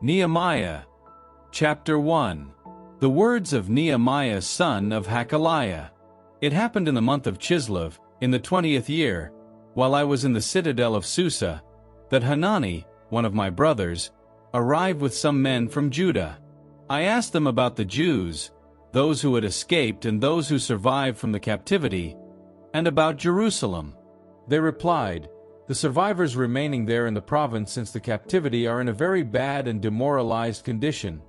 Nehemiah. Chapter 1. The words of Nehemiah son of Hakaliah. It happened in the month of Chislev, in the 20th year, while I was in the citadel of Susa, that Hanani, one of my brothers, arrived with some men from Judah. I asked them about the Jews, those who had escaped and those who survived from the captivity, and about Jerusalem. They replied, "The survivors remaining there in the province since the captivity are in a very bad and demoralized condition.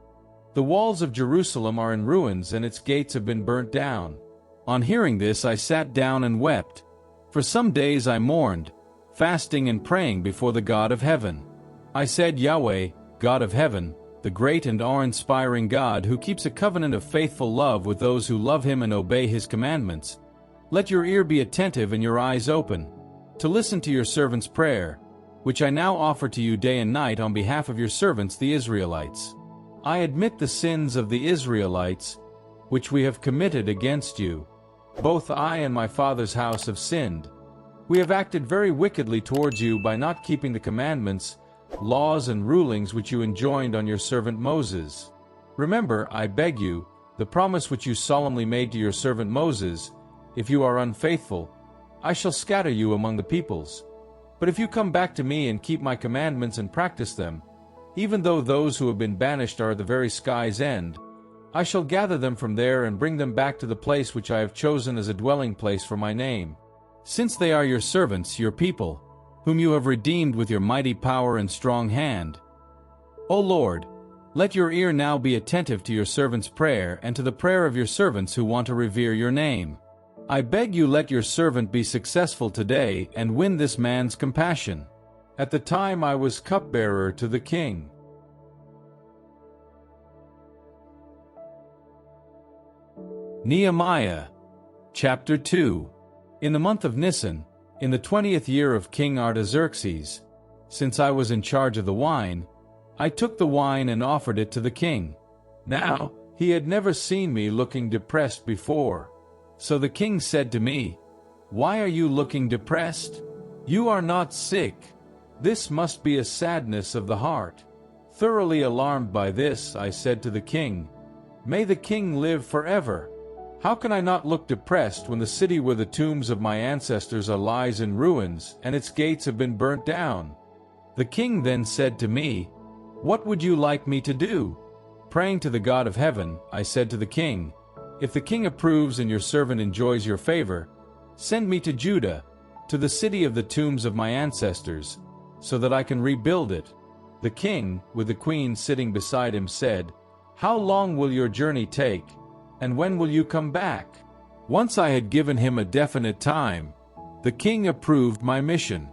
The walls of Jerusalem are in ruins and its gates have been burnt down." On hearing this I sat down and wept. For some days I mourned, fasting and praying before the God of heaven. I said, "Yahweh, God of heaven, the great and awe-inspiring God who keeps a covenant of faithful love with those who love him and obey his commandments, let your ear be attentive and your eyes open, to listen to your servant's prayer, which I now offer to you day and night on behalf of your servants the Israelites. I admit the sins of the Israelites, which we have committed against you. Both I and my father's house have sinned. We have acted very wickedly towards you by not keeping the commandments, laws and rulings which you enjoined on your servant Moses. Remember, I beg you, the promise which you solemnly made to your servant Moses. If you are unfaithful, I shall scatter you among the peoples. But if you come back to me and keep my commandments and practice them, even though those who have been banished are at the very sky's end, I shall gather them from there and bring them back to the place which I have chosen as a dwelling place for my name. Since they are your servants, your people, whom you have redeemed with your mighty power and strong hand. O Lord, let your ear now be attentive to your servant's prayer and to the prayer of your servants who want to revere your name. I beg you, let your servant be successful today and win this man's compassion." At the time I was cupbearer to the king. Nehemiah. Chapter 2. In the month of Nisan, in the 20th year of King Artaxerxes, since I was in charge of the wine, I took the wine and offered it to the king. Now, he had never seen me looking depressed before. So the king said to me, "Why are you looking depressed? You are not sick. This must be a sadness of the heart." Thoroughly alarmed by this, I said to the king, "May the king live forever. How can I not look depressed when the city where the tombs of my ancestors are lies in ruins and its gates have been burnt down?" The king then said to me, "What would you like me to do?" Praying to the God of heaven, I said to the king, "If the king approves and your servant enjoys your favor, send me to Judah, to the city of the tombs of my ancestors, so that I can rebuild it." The king, with the queen sitting beside him, said, "How long will your journey take, and when will you come back?" Once I had given him a definite time, the king approved my mission.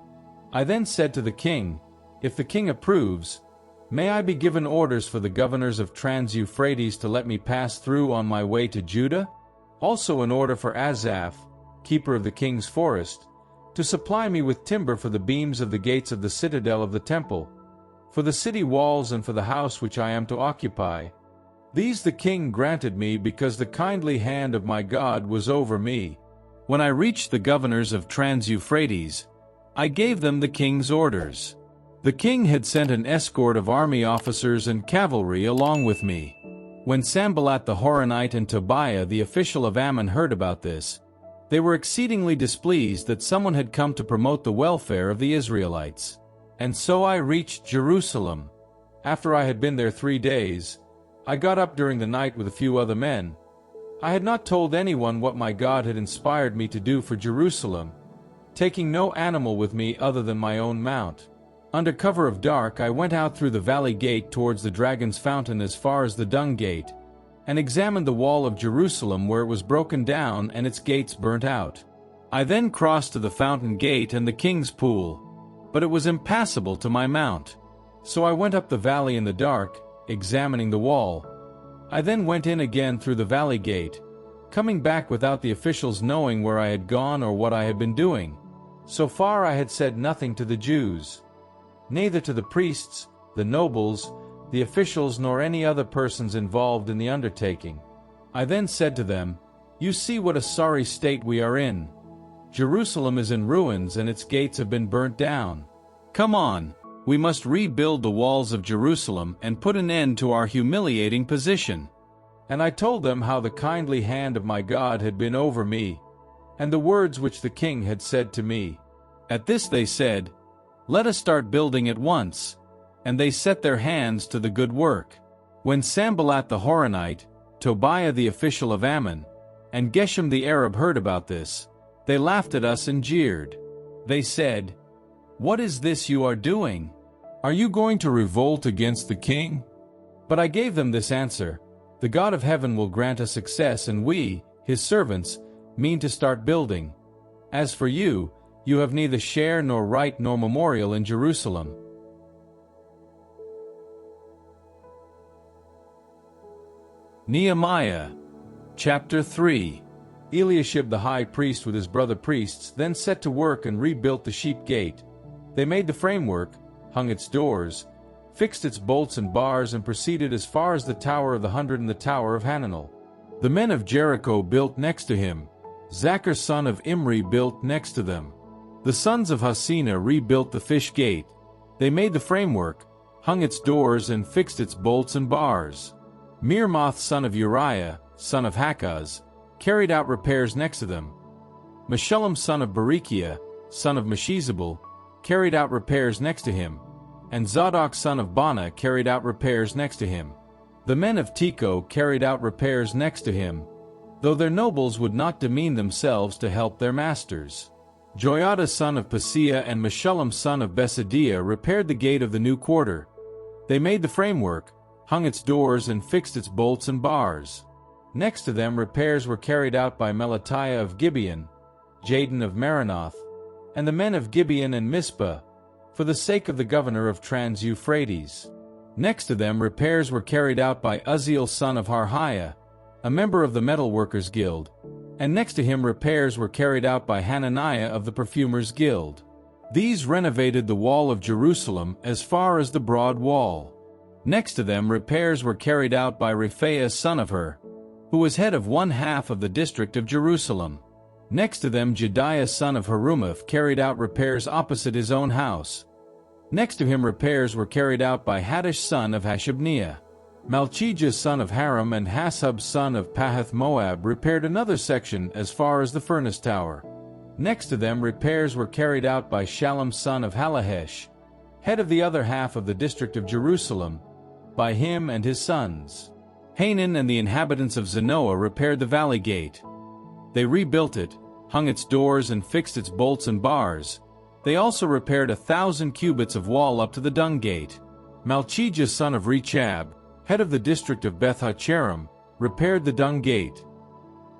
I then said to the king, "If the king approves, may I be given orders for the governors of Trans-Euphrates to let me pass through on my way to Judah? Also an order for Asaph, keeper of the king's forest, to supply me with timber for the beams of the gates of the citadel of the temple, for the city walls and for the house which I am to occupy." These the king granted me because the kindly hand of my God was over me. When I reached the governors of Trans-Euphrates, I gave them the king's orders. The king had sent an escort of army officers and cavalry along with me. When Sanballat the Horonite and Tobiah the official of Ammon heard about this, they were exceedingly displeased that someone had come to promote the welfare of the Israelites. And so I reached Jerusalem. After I had been there 3 days, I got up during the night with a few other men. I had not told anyone what my God had inspired me to do for Jerusalem, taking no animal with me other than my own mount. Under cover of dark I went out through the valley gate towards the Dragon's Fountain as far as the Dung Gate, and examined the wall of Jerusalem where it was broken down and its gates burnt out. I then crossed to the Fountain Gate and the King's Pool, but it was impassable to my mount. So I went up the valley in the dark, examining the wall. I then went in again through the valley gate, coming back without the officials knowing where I had gone or what I had been doing. So far I had said nothing to the Jews, neither to the priests, the nobles, the officials, nor any other persons involved in the undertaking. I then said to them, "You see what a sorry state we are in. Jerusalem is in ruins and its gates have been burnt down. Come on, We must rebuild the walls of Jerusalem and put an end to our humiliating position." And I told them how the kindly hand of my God had been over me, and the words which the king had said to me. At this they said, "Let us start building at once." And they set their hands to the good work. When Sanballat the Horonite, Tobiah the official of Ammon, and Geshem the Arab heard about this, they laughed at us and jeered. They said, "What is this you are doing? Are you going to revolt against the king?" But I gave them this answer: "The God of heaven will grant us success, and we, his servants, mean to start building. As for you, you have neither share nor right nor memorial in Jerusalem." Nehemiah chapter 3. Eliashib the high priest with his brother priests then set to work and rebuilt the sheep gate. They made the framework, hung its doors, fixed its bolts and bars, and proceeded as far as the Tower of the 100 and the Tower of Hananel. The men of Jericho built next to him. Zachar son of Imri built next to them. The sons of Hasina rebuilt the fish gate. They made the framework, hung its doors, and fixed its bolts and bars. Mirmoth son of Uriah, son of Hakaz, carried out repairs next to them. Meshullam son of Berechiah, son of Meshezabel, carried out repairs next to him, and Zadok son of Bana carried out repairs next to him. The men of Tekoa carried out repairs next to him, though their nobles would not demean themselves to help their masters. Joiada son of Paseah and Meshullam son of Besadiah repaired the gate of the new quarter. They made the framework, hung its doors, and fixed its bolts and bars. Next to them repairs were carried out by Melatiah of Gibeon, Jadon of Maronoth, and the men of Gibeon and Mizpah, for the sake of the governor of Trans-Euphrates. Next to them repairs were carried out by Uzziel son of Harhiah, a member of the Metalworkers Guild, and next to him repairs were carried out by Hananiah of the Perfumers Guild. These renovated the wall of Jerusalem as far as the broad wall. Next to them repairs were carried out by Rephaiah son of Hur, who was head of one half of the district of Jerusalem. Next to them Jediah son of Harumaph carried out repairs opposite his own house. Next to him repairs were carried out by Haddish son of Hashabniah. Malchijah son of Haram and Hasub son of Pahath Moab repaired another section as far as the furnace tower. Next to them repairs were carried out by Shallum son of Halahesh, head of the other half of the district of Jerusalem, by him and his sons. Hanan and the inhabitants of Zanoah repaired the valley gate. They rebuilt it, hung its doors, and fixed its bolts and bars. They also repaired 1,000 cubits of wall up to the dung gate. Malchijah son of Rechab, head of the district of Beth-Hacherem, repaired the dung gate.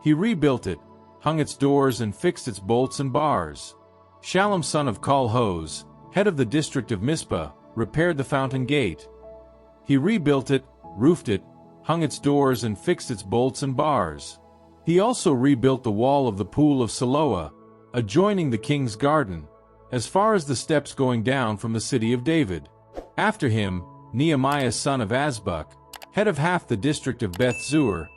He rebuilt it, hung its doors, and fixed its bolts and bars. Shallum son of Kol-Hoz, head of the district of Mizpah, repaired the fountain gate. He rebuilt it, roofed it, hung its doors, and fixed its bolts and bars. He also rebuilt the wall of the pool of Siloah, adjoining the king's garden, as far as the steps going down from the city of David. After him, Nehemiah son of Azbuk, head of half the district of Beth-zur,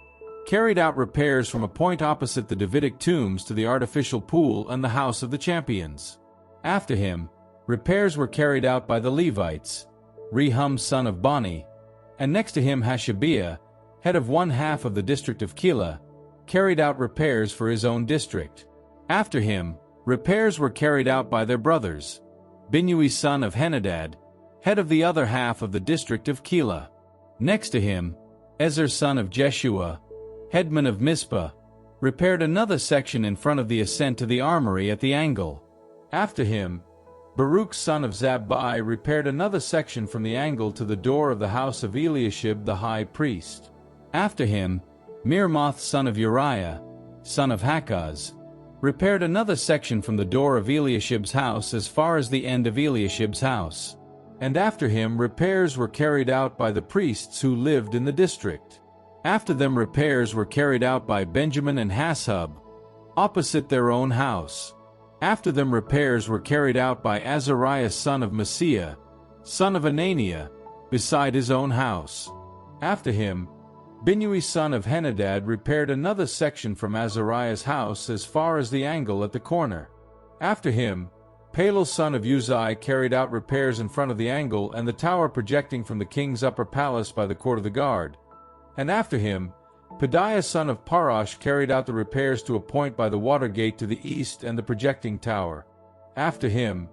carried out repairs from a point opposite the Davidic tombs to the artificial pool and the house of the champions. After him, repairs were carried out by the Levites, Rehum son of Bani, and next to him Hashabiah, head of one half of the district of Keilah, carried out repairs for his own district. After him, repairs were carried out by their brothers, Binnui son of Henadad, head of the other half of the district of Keilah. Next to him, Ezra son of Jeshua, headman of Mizpah, repaired another section in front of the ascent to the armory at the angle. After him, Baruch son of Zabbai repaired another section from the angle to the door of the house of Eliashib the high priest. After him, Mirmoth son of Uriah, son of Hakaz, repaired another section from the door of Eliashib's house as far as the end of Eliashib's house. And after him repairs were carried out by the priests who lived in the district. After them repairs were carried out by Benjamin and Hashub, opposite their own house. After them repairs were carried out by Azariah son of Maaseiah, son of Ananiah, beside his own house. After him, Binnui son of Henadad repaired another section from Azariah's house as far as the angle at the corner. After him, Palal son of Uzai carried out repairs in front of the angle and the tower projecting from the king's upper palace by the court of the guard. And after him, Pedaiah son of Parash carried out the repairs to a point by the water gate to the east and the projecting tower. After him,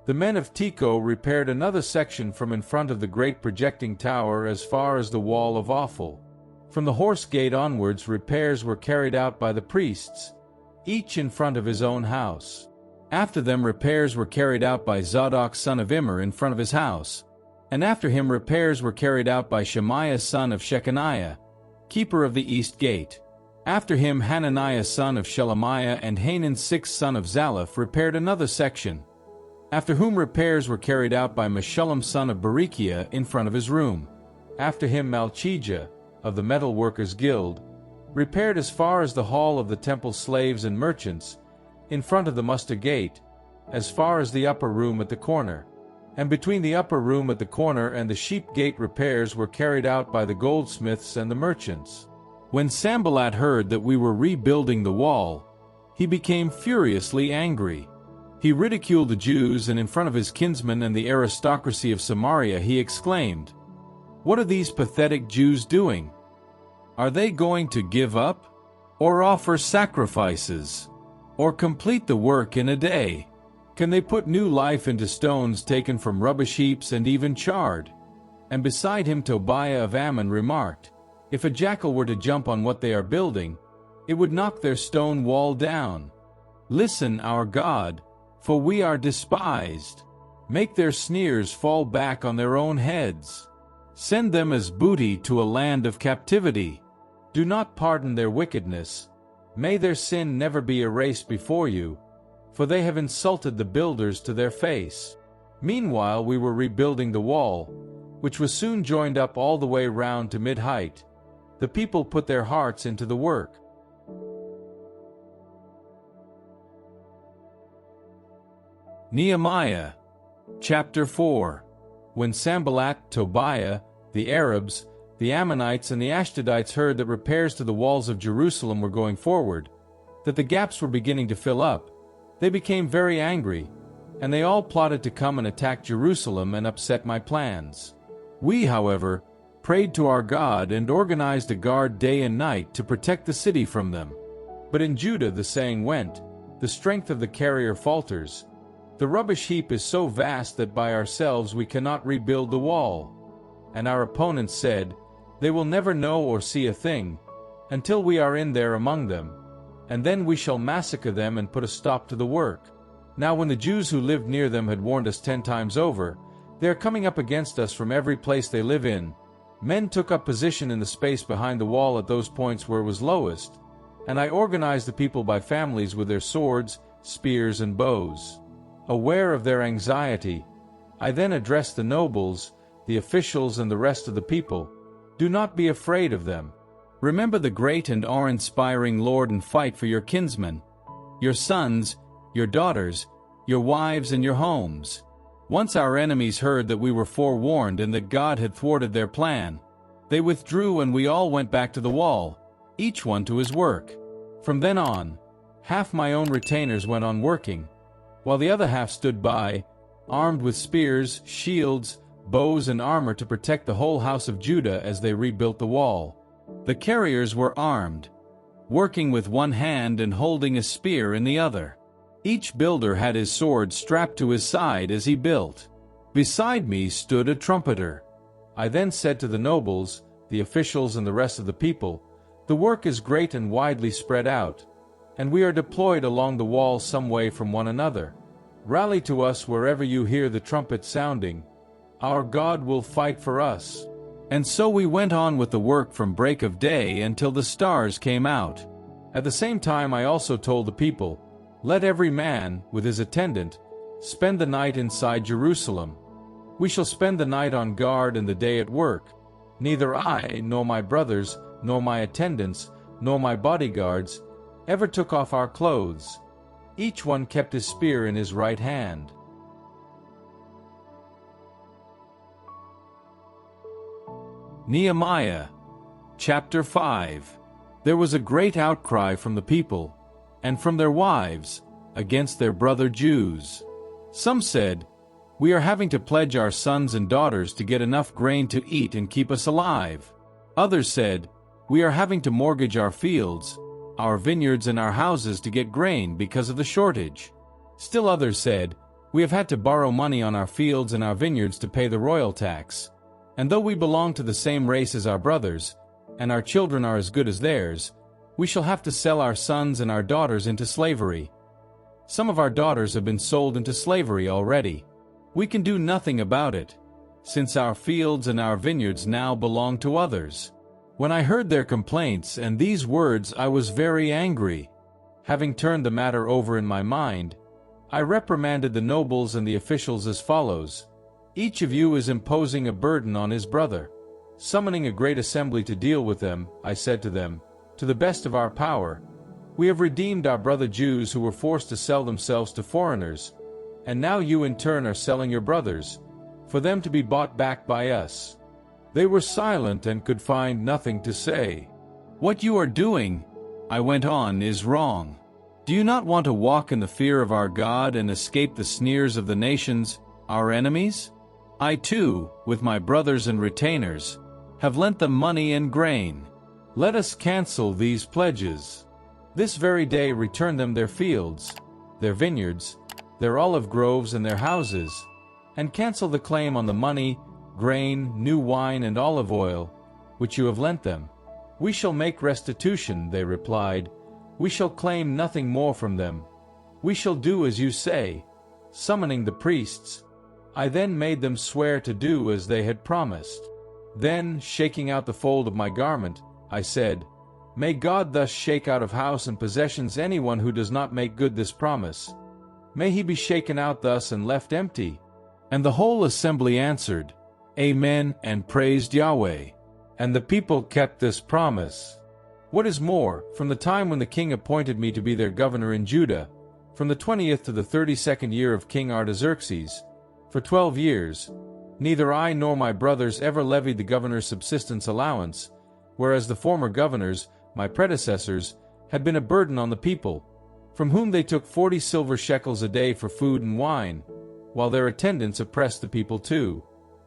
the men of Tekoa repaired another section from in front of the great projecting tower as far as the wall of Ophel. From the horse gate onwards repairs were carried out by the priests, each in front of his own house. After them repairs were carried out by Zadok son of Immer in front of his house, and after him repairs were carried out by Shemaiah son of Shechaniah, keeper of the east gate. After him Hananiah son of Shelemiah and Hanan sixth son of Zalaph repaired another section, after whom repairs were carried out by Meshullam son of Berechiah in front of his room. After him Malchijah, of the metal workers' guild, repaired as far as the hall of the temple slaves and merchants, in front of the muster gate, as far as the upper room at the corner. And between the upper room at the corner and the sheep gate repairs were carried out by the goldsmiths and the merchants. When Sanballat heard that we were rebuilding the wall, he became furiously angry. He ridiculed the Jews, and in front of his kinsmen and the aristocracy of Samaria he exclaimed, "What are these pathetic Jews doing? Are they going to give up, or offer sacrifices, or complete the work in a day? Can they put new life into stones taken from rubbish heaps and even charred?" And beside him Tobiah of Ammon remarked, "If a jackal were to jump on what they are building, it would knock their stone wall down. Listen, our God, for we are despised. Make their sneers fall back on their own heads. Send them as booty to a land of captivity. Do not pardon their wickedness. May their sin never be erased before you, for they have insulted the builders to their face." Meanwhile we were rebuilding the wall, which was soon joined up all the way round to mid-height. The people put their hearts into the work. Nehemiah, chapter 4. When Sanballat, Tobiah, the Arabs, the Ammonites, and the Ashdodites heard that repairs to the walls of Jerusalem were going forward, that the gaps were beginning to fill up, they became very angry, and they all plotted to come and attack Jerusalem and upset my plans. We, however, prayed to our God and organized a guard day and night to protect the city from them. But in Judah the saying went, "The strength of the carrier falters. The rubbish heap is so vast that by ourselves we cannot rebuild the wall." And our opponents said, "They will never know or see a thing, until we are in there among them, and then we shall massacre them and put a stop to the work." Now when the Jews who lived near them had warned us 10 times over, "They are coming up against us from every place they live in," men took up position in the space behind the wall at those points where it was lowest, and I organized the people by families with their swords, spears, and bows. Aware of their anxiety, I then addressed the nobles, the officials, and the rest of the people. "Do not be afraid of them. Remember the great and awe-inspiring Lord and fight for your kinsmen, your sons, your daughters, your wives, and your homes." Once our enemies heard that we were forewarned and that God had thwarted their plan, they withdrew and we all went back to the wall, each one to his work. From then on, half my own retainers went on working, while the other half stood by, armed with spears, shields, bows, and armor to protect the whole house of Judah as they rebuilt the wall. The carriers were armed, working with one hand and holding a spear in the other. Each builder had his sword strapped to his side as he built. Beside me stood a trumpeter. I then said to the nobles, the officials, and the rest of the people, "The work is great and widely spread out, and we are deployed along the wall some way from one another. Rally to us wherever you hear the trumpet sounding. Our God will fight for us." And so we went on with the work from break of day until the stars came out. At the same time I also told the people, "Let every man, with his attendant, spend the night inside Jerusalem. We shall spend the night on guard and the day at work. Neither I, nor my brothers, nor my attendants, nor my bodyguards ever took off our clothes. Each one kept his spear in his right hand." Nehemiah, chapter 5. There was a great outcry from the people, and from their wives, against their brother Jews. Some said, "We are having to pledge our sons and daughters to get enough grain to eat and keep us alive." Others said, "We are having to mortgage our fields, our vineyards and our houses to get grain because of the shortage." Still others said, "We have had to borrow money on our fields and our vineyards to pay the royal tax. And though we belong to the same race as our brothers, and our children are as good as theirs, we shall have to sell our sons and our daughters into slavery. Some of our daughters have been sold into slavery already. We can do nothing about it, since our fields and our vineyards now belong to others." When I heard their complaints and these words, I was very angry. Having turned the matter over in my mind, I reprimanded the nobles and the officials as follows: "Each of you is imposing a burden on his brother." Summoning a great assembly to deal with them, I said to them, "To the best of our power, we have redeemed our brother Jews who were forced to sell themselves to foreigners, and now you in turn are selling your brothers, for them to be bought back by us." They were silent and could find nothing to say. "What you are doing," I went on, "is wrong. Do you not want to walk in the fear of our God and escape the sneers of the nations, our enemies? I too, with my brothers and retainers, have lent them money and grain. Let us cancel these pledges. This very day return them their fields, their vineyards, their olive groves and their houses, and cancel the claim on the money, grain, new wine and olive oil, which you have lent them." "We shall make restitution," they replied. "We shall claim nothing more from them. We shall do as you say." Summoning the priests, I then made them swear to do as they had promised. Then, shaking out the fold of my garment, I said, "May God thus shake out of house and possessions anyone who does not make good this promise. May he be shaken out thus and left empty." And the whole assembly answered, "Amen," and praised Yahweh. And the people kept this promise. What is more, from the time when the king appointed me to be their governor in Judah, from the 20th to the 32nd year of King Artaxerxes, for 12 years, neither I nor my brothers ever levied the governor's subsistence allowance, whereas the former governors, my predecessors, had been a burden on the people, from whom they took 40 silver shekels a day for food and wine, while their attendants oppressed the people too.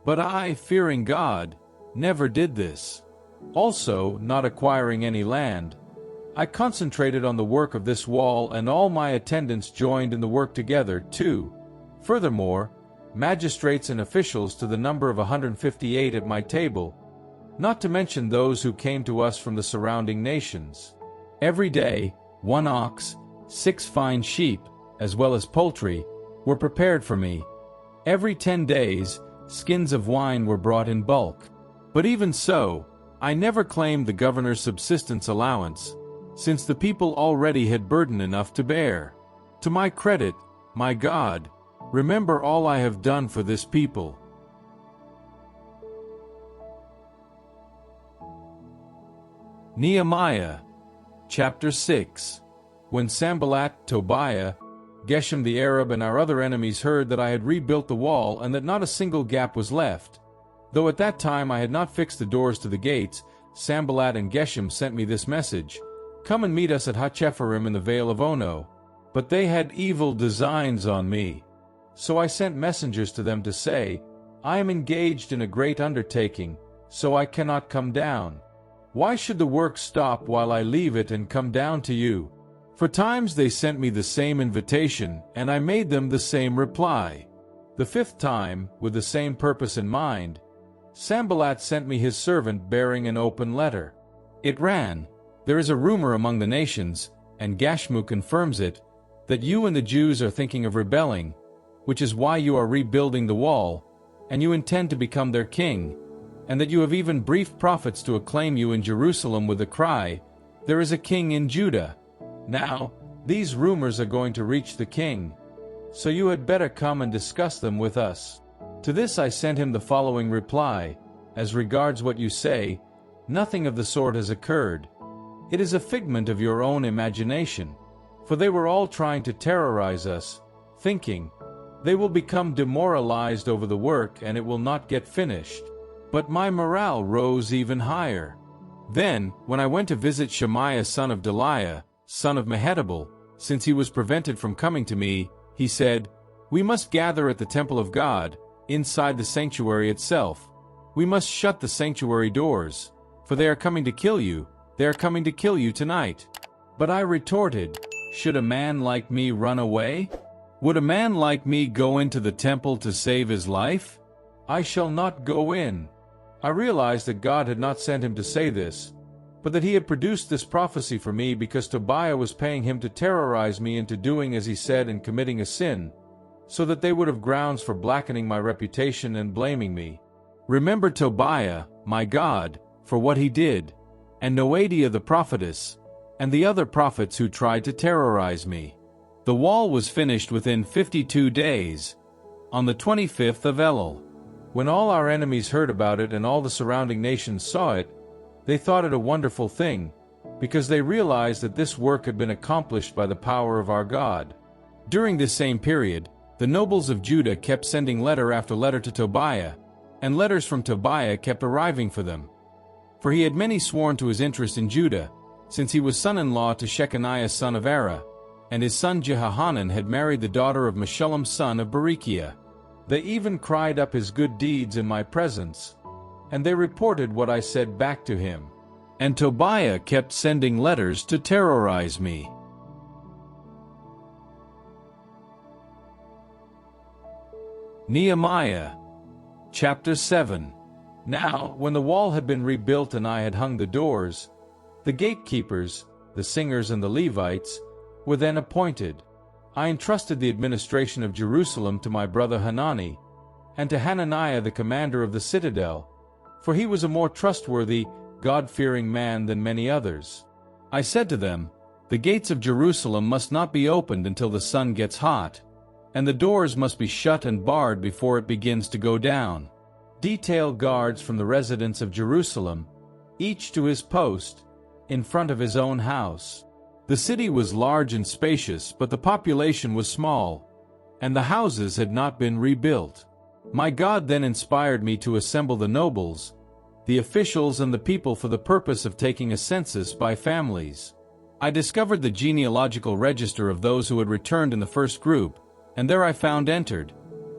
But I, fearing God, never did this. Also, not acquiring any land, I concentrated on the work of this wall, and all my attendants joined in the work together too. Furthermore, magistrates and officials to the number of 158 at my table, not to mention those who came to us from the surrounding nations. Every day, 1 ox, 6 fine sheep, as well as poultry, were prepared for me. Every 10 days, skins of wine were brought in bulk. But even so, I never claimed the governor's subsistence allowance, since the people already had burden enough to bear. To my credit, my God, remember all I have done for this people. Nehemiah, chapter 6. When Sanballat, Tobiah, Geshem the Arab and our other enemies heard that I had rebuilt the wall and that not a single gap was left, though at that time I had not fixed the doors to the gates, Sanballat and Geshem sent me this message: "Come and meet us at Hachepharim in the vale of Ono." But they had evil designs on me. So I sent messengers to them to say, "I am engaged in a great undertaking, so I cannot come down. Why should the work stop while I leave it and come down to you?" For times they sent me the same invitation, and I made them the same reply. The 5th time, with the same purpose in mind, Sanballat sent me his servant bearing an open letter. It ran, "There is a rumor among the nations, and Gashmu confirms it, that you and the Jews are thinking of rebelling, which is why you are rebuilding the wall, and you intend to become their king, and that you have even briefed prophets to acclaim you in Jerusalem with the cry, 'There is a king in Judah.' Now, these rumors are going to reach the king, so you had better come and discuss them with us." To this I sent him the following reply: "As regards what you say, nothing of the sort has occurred. It is a figment of your own imagination, for they were all trying to terrorize us, thinking, they will become demoralized over the work and it will not get finished. But my morale rose even higher. Then, when I went to visit Shemaiah son of Delaiah, son of Mehetabel, since he was prevented from coming to me, he said, We must gather at the temple of God, inside the sanctuary itself. We must shut the sanctuary doors, for they are coming to kill you. They are coming to kill you tonight." But I retorted, "Should a man like me run away? Would a man like me go into the temple to save his life? I shall not go in." I realized that God had not sent him to say this, but that he had produced this prophecy for me because Tobiah was paying him to terrorize me into doing as he said and committing a sin, so that they would have grounds for blackening my reputation and blaming me. Remember Tobiah, my God, for what he did, and Noadiah the prophetess, and the other prophets who tried to terrorize me. The wall was finished within 52 days, on the 25th of Elul. When all our enemies heard about it and all the surrounding nations saw it, they thought it a wonderful thing, because they realized that this work had been accomplished by the power of our God. During this same period, the nobles of Judah kept sending letter after letter to Tobiah, and letters from Tobiah kept arriving for them. For he had many sworn to his interest in Judah, since he was son-in-law to Shechaniah son of Ara, and his son Jehohanan had married the daughter of Meshullam son of Berechiah. They even cried up his good deeds in my presence, and they reported what I said back to him. And Tobiah kept sending letters to terrorize me. Nehemiah Chapter 7. Now, when the wall had been rebuilt and I had hung the doors, the gatekeepers, the singers and the Levites, were then appointed. I entrusted the administration of Jerusalem to my brother Hanani, and to Hananiah the commander of the citadel, for he was a more trustworthy, God-fearing man than many others. I said to them, "The gates of Jerusalem must not be opened until the sun gets hot, and the doors must be shut and barred before it begins to go down. Detail guards from the residents of Jerusalem, each to his post, in front of his own house." The city was large and spacious, but the population was small, and the houses had not been rebuilt. My God then inspired me to assemble the nobles, the officials and the people for the purpose of taking a census by families. I discovered the genealogical register of those who had returned in the first group, and there I found entered,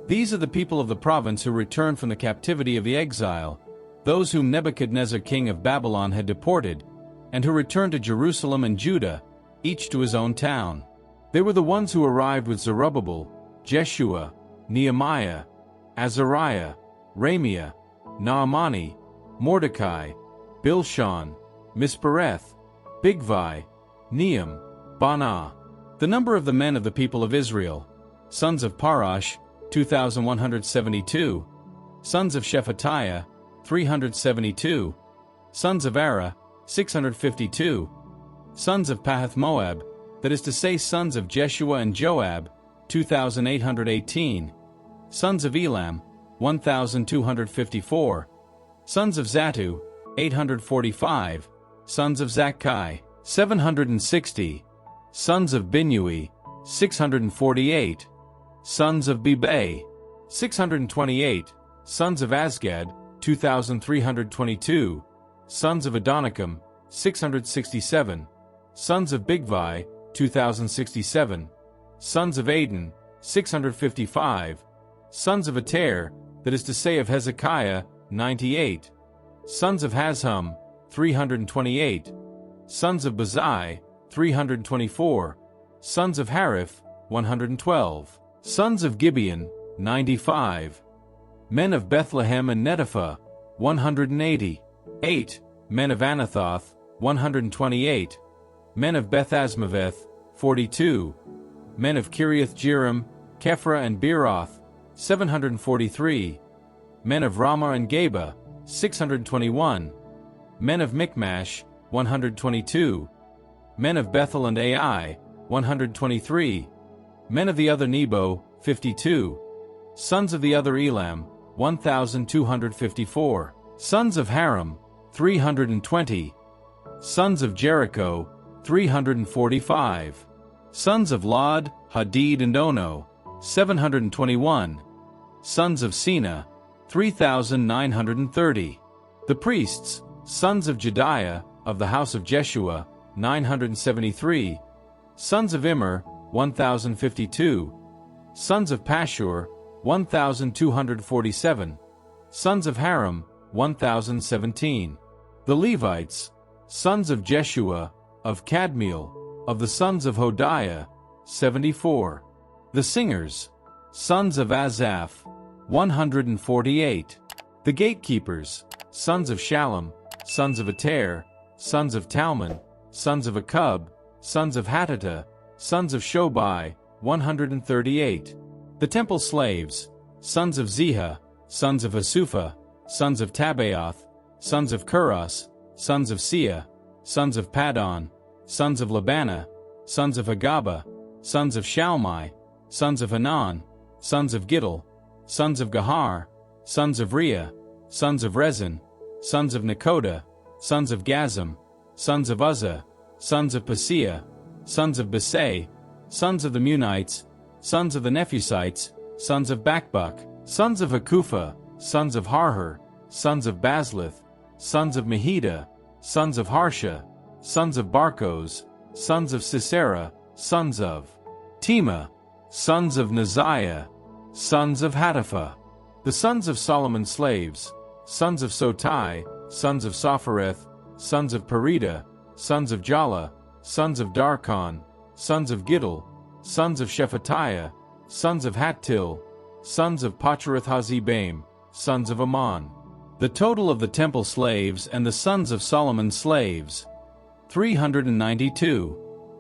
"These are the people of the province who returned from the captivity of the exile, those whom Nebuchadnezzar king of Babylon had deported, and who returned to Jerusalem and Judah, each to his own town. They were the ones who arrived with Zerubbabel, Jeshua, Nehemiah, Azariah, Ramiah, Naamani, Mordecai, Bilshan, Mispereth, Bigvai, Nehem, Banah. The number of the men of the people of Israel, sons of Parash, 2,172, sons of Shephatiah, 372, sons of Ara, 652, sons of Pahath-Moab, that is to say sons of Jeshua and Joab, 2,818, sons of Elam, 1,254, sons of Zattu, 845, sons of Zakkai, 760, sons of Binnui, 648, sons of Bebai, 628, sons of Azgad, 2,322, sons of Adonikam, 667, sons of Bigvai, 2,067, sons of Adin, 655, sons of Ater, that is to say of Hezekiah, 98, sons of Hazhum, 328, sons of Bazai, 324, sons of Hariph, 112, sons of Gibeon, 95, men of Bethlehem and Netopha, 180, 8, men of Anathoth, 128, men of Beth-Azmaveth, 42, men of Kiriath-Jearim, Kephra and Beeroth, 743, men of Ramah and Geba, 621, men of Michmash, 122, men of Bethel and Ai, 123, men of the other Nebo, 52, sons of the other Elam, 1,254, sons of Haram, 320, sons of Jericho, 345, sons of Lod, Hadid and Ono, 721, sons of Sina, 3,930. The priests, sons of Jediah, of the house of Jeshua, 973, sons of Immer, 1,052, Sons of Pashur, 1,247. Sons of Haram, 1,017. The Levites, sons of Jeshua, of Kadmiel, of the sons of Hodiah, 74. The singers, sons of Asaph, 148. The gatekeepers, sons of Shallum, sons of Ater, sons of Talmon, sons of Akub, sons of Hatita, sons of Shobai, 138. The temple slaves, sons of Ziha, sons of Hasupha, sons of Tabaoth, sons of Kuros, sons of Sia, sons of Padon, sons of Labana, sons of Hagaba, sons of Shalmai, sons of Hanan, sons of Giddel, sons of Gahar, sons of Rhea, sons of Rezin, sons of Nekoda, sons of Gazam, sons of Uzzah, sons of Paseah, sons of Besai, sons of the Munites, sons of the Nephusites, sons of Bakbuk, sons of Hakupha, sons of Harhur, sons of Baslith, sons of Mehida, sons of Harsha, sons of Barkos, sons of Sisera, sons of Tema, sons of Neziah, sons of Hatipha. The sons of Solomon's slaves, sons of Sotai, sons of Sophereth, sons of Perida, sons of Jala, sons of Darkon, sons of Giddel, sons of Shephatiah, sons of Hattil, sons of Pachereth-Hazebaim, sons of Ammon. The total of the temple slaves and the sons of Solomon's slaves, 392.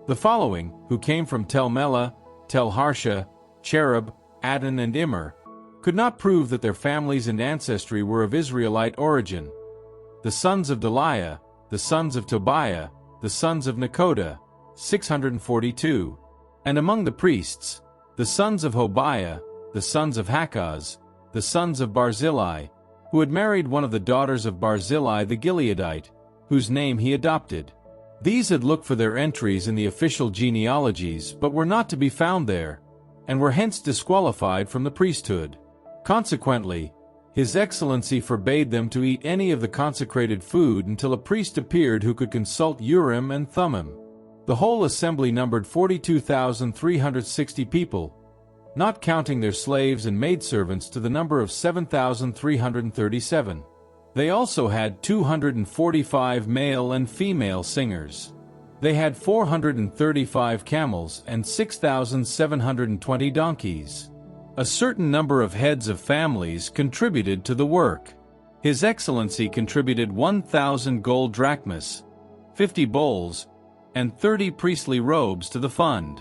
The following, who came from Tel Melah, Tel Harsha, Cherub, Adon and Immer, could not prove that their families and ancestry were of Israelite origin. The sons of Deliah, the sons of Tobiah, the sons of Nekoda, 642. And among the priests, the sons of Hobiah, the sons of Hakaz, the sons of Barzillai, who had married one of the daughters of Barzillai the Gileadite, whose name he adopted. These had looked for their entries in the official genealogies but were not to be found there, and were hence disqualified from the priesthood. Consequently, His Excellency forbade them to eat any of the consecrated food until a priest appeared who could consult Urim and Thummim. The whole assembly numbered 42,360 people, not counting their slaves and maidservants, to the number of 7,337. They also had 245 male and female singers. They had 435 camels and 6,720 donkeys. A certain number of heads of families contributed to the work. His Excellency contributed 1,000 gold drachmas, 50 bowls, and 30 priestly robes to the fund.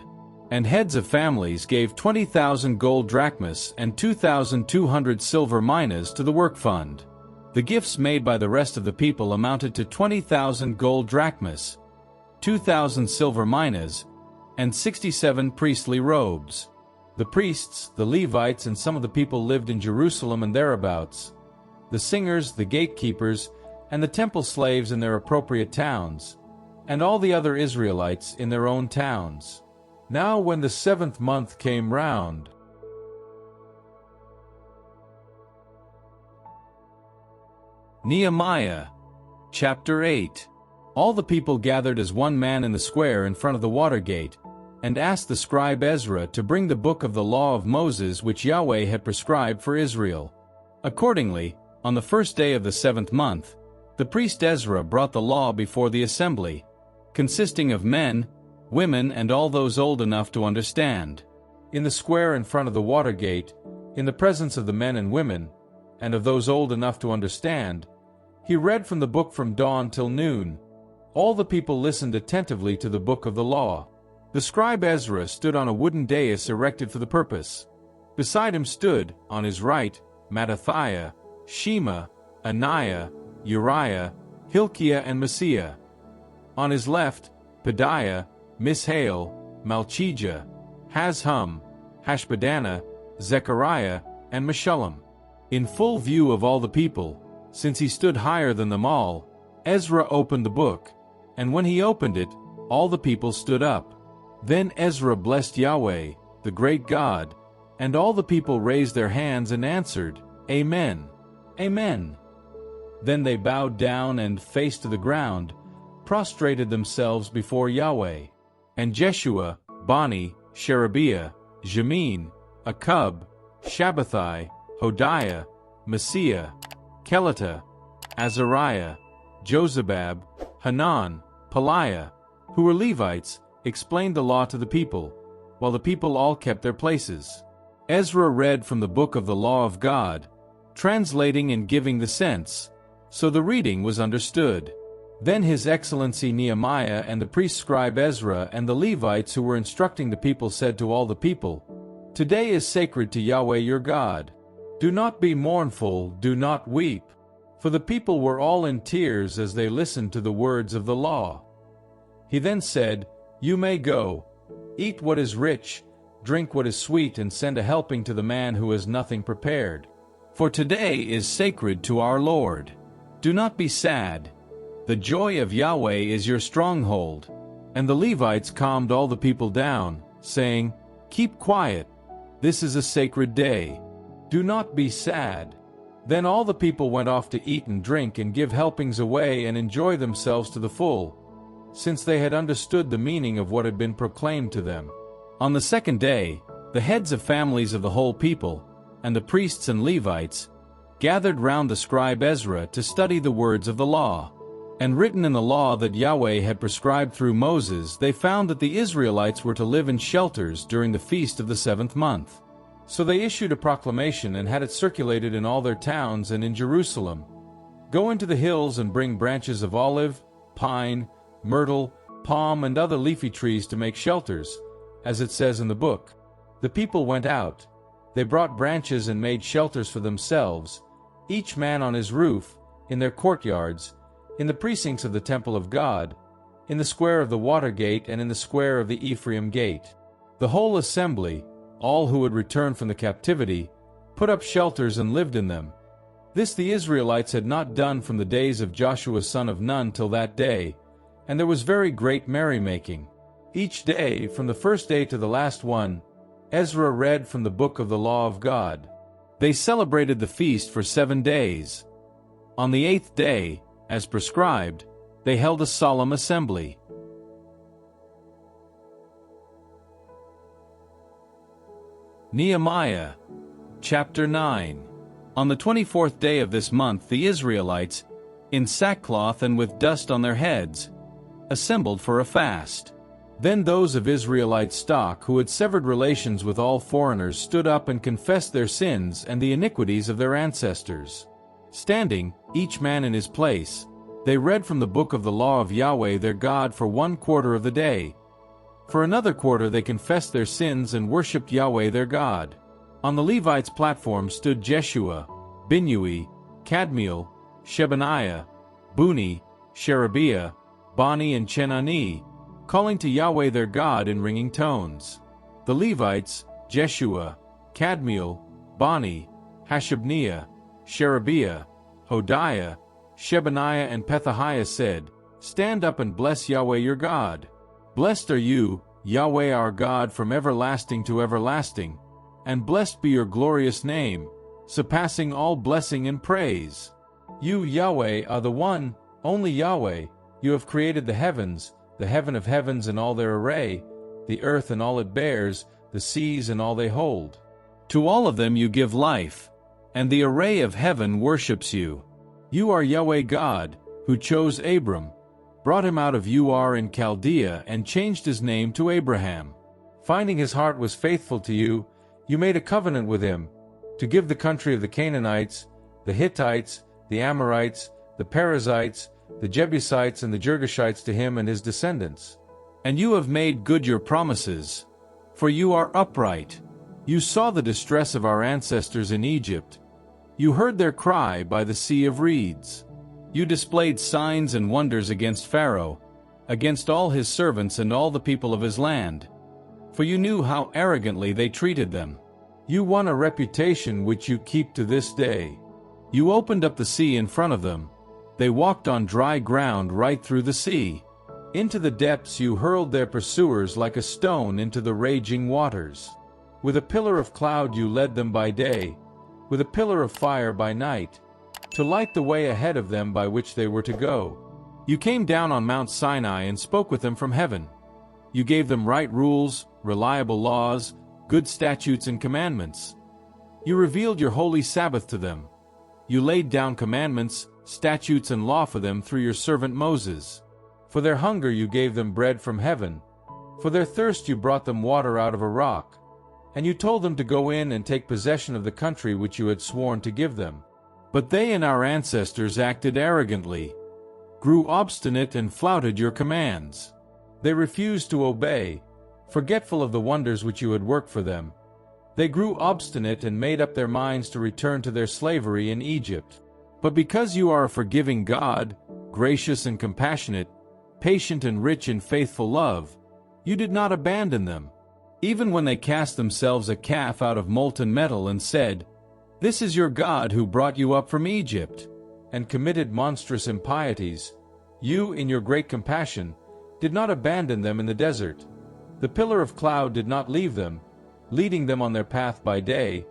And heads of families gave 20,000 gold drachmas and 2,200 silver minas to the work fund. The gifts made by the rest of the people amounted to 20,000 gold drachmas, 2,000 silver minas, and 67 priestly robes. The priests, the Levites, and some of the people lived in Jerusalem and thereabouts. The singers, the gatekeepers, and the temple slaves in their appropriate towns, and all the other Israelites in their own towns. Now when the 7th month came round, Nehemiah, chapter 8. All the people gathered as one man in the square in front of the water gate, and asked the scribe Ezra to bring the book of the law of Moses which Yahweh had prescribed for Israel. Accordingly, on the first day of the 7th month, the priest Ezra brought the law before the assembly, consisting of men, women, and all those old enough to understand. In the square in front of the water gate, in the presence of the men and women, and of those old enough to understand, he read from the book from dawn till noon. All the people listened attentively to the book of the law. The scribe Ezra stood on a wooden dais erected for the purpose. Beside him stood, on his right, Mattathiah, Shema, Ananiah, Uriah, Hilkiah, and Messiah. On his left, Pedaiah, Mishael, Malchijah, Hazhum, Hashbaddanah, Zechariah, and Meshullam. In full view of all the people, since he stood higher than them all, Ezra opened the book, and when he opened it, all the people stood up. Then Ezra blessed Yahweh, the great God, and all the people raised their hands and answered, Amen, Amen. Then they bowed down and, face to the ground, prostrated themselves before Yahweh. And Jeshua, Bani, Sherebiah, Jamin, Akub, Shabbathai, Hodiah, Messiah, Kelita, Azariah, Jozabab, Hanan, Peliah, who were Levites, explained the law to the people, while the people all kept their places. Ezra read from the book of the law of God, translating and giving the sense, so the reading was understood. Then His Excellency Nehemiah and the priest scribe Ezra and the Levites who were instructing the people said to all the people, "Today is sacred to Yahweh your God. Do not be mournful, do not weep." For the people were all in tears as they listened to the words of the law. He then said, "You may go. Eat what is rich, drink what is sweet, and send a helping to the man who has nothing prepared. For today is sacred to our Lord. Do not be sad. The joy of Yahweh is your stronghold." And the Levites calmed all the people down, saying, "Keep quiet. This is a sacred day. Do not be sad." Then all the people went off to eat and drink and give helpings away and enjoy themselves to the full, since they had understood the meaning of what had been proclaimed to them. On the second day, the heads of families of the whole people, and the priests and Levites, gathered round the scribe Ezra to study the words of the law. And written in the law that Yahweh had prescribed through Moses, they found that the Israelites were to live in shelters during the feast of the 7th month. So they issued a proclamation and had it circulated in all their towns and in Jerusalem. "Go into the hills and bring branches of olive, pine, myrtle, palm, and other leafy trees to make shelters, as it says in the book." The people went out. They brought branches and made shelters for themselves, each man on his roof, in their courtyards, in the precincts of the temple of God, in the square of the water gate, and in the square of the Ephraim gate. The whole assembly, all who had returned from the captivity, put up shelters and lived in them. This the Israelites had not done from the days of Joshua son of Nun till that day, and there was very great merrymaking. Each day, from the first day to the last one, Ezra read from the book of the law of God. They celebrated the feast for 7 days. On the 8th day, as prescribed, they held a solemn assembly. Nehemiah, chapter 9. On the 24th day of this month the Israelites, in sackcloth and with dust on their heads, assembled for a fast. Then those of Israelite stock who had severed relations with all foreigners stood up and confessed their sins and the iniquities of their ancestors. Standing, each man in his place, they read from the book of the law of Yahweh their God for 1/4 of the day. For another quarter they confessed their sins and worshipped Yahweh their God. On the Levites' platform stood Jeshua, Binnui, Kadmiel, Shebaniah, Buni, Sherebiah, Bani, and Chenani, calling to Yahweh their God in ringing tones. The Levites, Jeshua, Kadmiel, Bani, Hashabniah, Sherebiah, Hodiah, Shebaniah, and Pethahiah said, "Stand up and bless Yahweh your God. Blessed are you, Yahweh our God, from everlasting to everlasting, and blessed be your glorious name, surpassing all blessing and praise. You, Yahweh, are the one, only Yahweh. You have created the heavens, the heaven of heavens and all their array, the earth and all it bears, the seas and all they hold. To all of them you give life, and the array of heaven worships you. You are Yahweh God, who chose Abram, brought him out of Ur in Chaldea, and changed his name to Abraham. Finding his heart was faithful to you, you made a covenant with him, to give the country of the Canaanites, the Hittites, the Amorites, the Perizzites, the Jebusites, and the Girgashites to him and his descendants. And you have made good your promises, for you are upright. You saw the distress of our ancestors in Egypt. You heard their cry by the Sea of Reeds. You displayed signs and wonders against Pharaoh, against all his servants and all the people of his land. For you knew how arrogantly they treated them. You won a reputation which you keep to this day. You opened up the sea in front of them. They walked on dry ground right through the sea. Into the depths you hurled their pursuers like a stone into the raging waters. With a pillar of cloud you led them by day, with a pillar of fire by night, to light the way ahead of them by which they were to go. You came down on Mount Sinai and spoke with them from heaven. You gave them right rules, reliable laws, good statutes and commandments. You revealed your holy Sabbath to them. You laid down commandments, statutes and law for them through your servant Moses. For their hunger you gave them bread from heaven. For their thirst you brought them water out of a rock. And you told them to go in and take possession of the country which you had sworn to give them. But they and our ancestors acted arrogantly, grew obstinate and flouted your commands. They refused to obey, forgetful of the wonders which you had worked for them. They grew obstinate and made up their minds to return to their slavery in Egypt. But because you are a forgiving God, gracious and compassionate, patient and rich in faithful love, you did not abandon them. Even when they cast themselves a calf out of molten metal and said, "This is your God who brought you up from Egypt," and committed monstrous impieties, you, in your great compassion, did not abandon them in the desert. The pillar of cloud did not leave them, leading them on their path by day,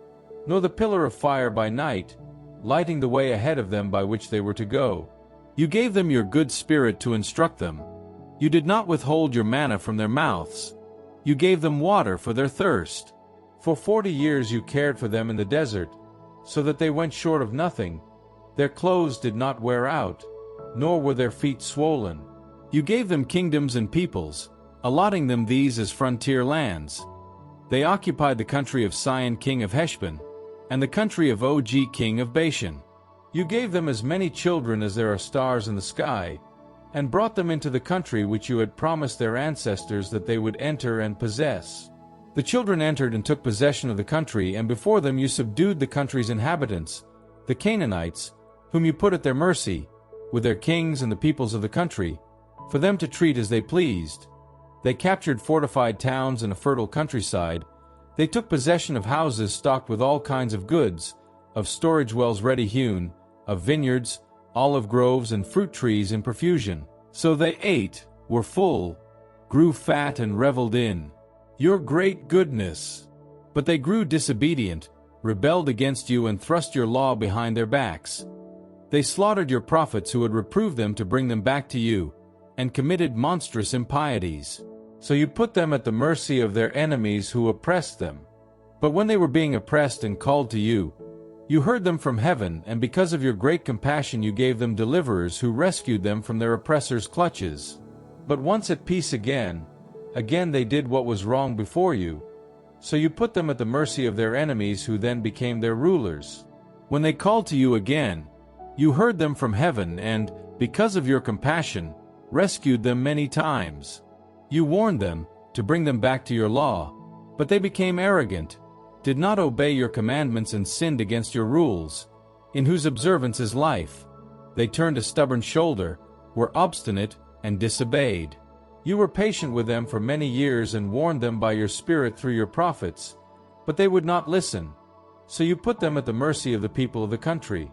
nor the pillar of fire by night, lighting the way ahead of them by which they were to go. You gave them your good spirit to instruct them. You did not withhold your manna from their mouths. You gave them water for their thirst. For 40 years you cared for them in the desert, so that they went short of nothing. Their clothes did not wear out, nor were their feet swollen. You gave them kingdoms and peoples, allotting them these as frontier lands. They occupied the country of Sihon king of Heshbon, and the country of Og king of Bashan. You gave them as many children as there are stars in the sky, and brought them into the country which you had promised their ancestors that they would enter and possess. The children entered and took possession of the country, and before them you subdued the country's inhabitants, the Canaanites, whom you put at their mercy, with their kings and the peoples of the country, for them to treat as they pleased. They captured fortified towns and a fertile countryside. They took possession of houses stocked with all kinds of goods, of storage wells ready hewn, of vineyards, olive groves and fruit trees in profusion. So they ate, were full, grew fat and reveled in your great goodness. But they grew disobedient, rebelled against you and thrust your law behind their backs. They slaughtered your prophets who had reproved them to bring them back to you, and committed monstrous impieties. So you put them at the mercy of their enemies who oppressed them. But when they were being oppressed and called to you, you heard them from heaven, and because of your great compassion you gave them deliverers who rescued them from their oppressors' clutches. But once at peace again they did what was wrong before you. So you put them at the mercy of their enemies who then became their rulers. When they called to you again, you heard them from heaven and, because of your compassion, rescued them many times. You warned them to bring them back to your law, but they became arrogant, did not obey your commandments and sinned against your rules, in whose observance is life. They turned a stubborn shoulder, were obstinate, and disobeyed. You were patient with them for many years and warned them by your Spirit through your prophets, but they would not listen. So you put them at the mercy of the people of the country.